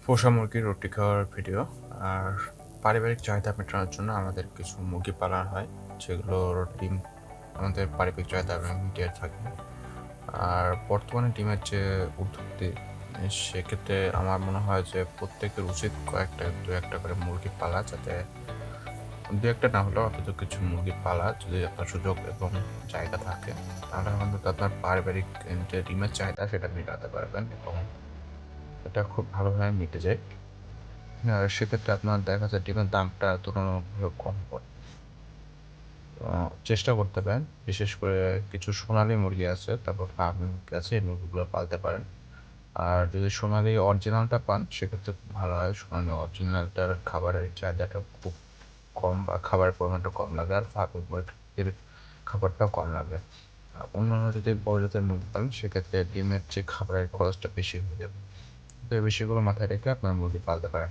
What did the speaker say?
পোষা মুরগির রুটি খাওয়ার ভিডিও। আর পারিবারিক চাহিদা মেটানোর জন্য আমাদের কিছু মুরগি পালা হয়, যেগুলোর ডিম আমাদের পারিবারিক চাহিদা মিটিয়ে থাকে। আর বর্তমানে ডিমের যে উদ্ধৃতি, সেক্ষেত্রে আমার মনে হয় যে প্রত্যেকের উচিত দু একটা করে মুরগি পালা, যাতে দু একটা না হলেও অন্তত কিছু মুরগি পালা, যদি আপনার সুযোগ এবং জায়গা থাকে, তাহলে অন্তত আপনার পারিবারিক যে ডিমের চাহিদা সেটা মেটাতে পারবেন, এবং এটা খুব ভালোভাবে মিটে যায়। আর সেক্ষেত্রে আপনার দেখা যায় ডিমের দামটা তুলনামূলকভাবে কম পড়ে। চেষ্টা করতে পারেন, বিশেষ করে কিছু সোনালী মুরগি আছে, তারপর ফার্মি মুরগি আছে, এই মুরগিগুলো পালতে পারেন। আর যদি সোনালী অরিজিনালটা পান, সেক্ষেত্রে খুব ভালো হয়। সোনালী অরিজিনালটার খাবারের চাহিদাটা খুব কম, বা খাবারের পরিমাণটা কম লাগে, আর ফার্মি মুরগির খাবারটাও কম লাগে। অন্যান্য যদি বড় জাতের মুরগি পান, সেক্ষেত্রে ডিমের যে খাবারের খরচটা বেশি হয়ে যাবে। তো এই বিষয়গুলো মাথায় রেখে আপনার মুরগি পালতে পারেন।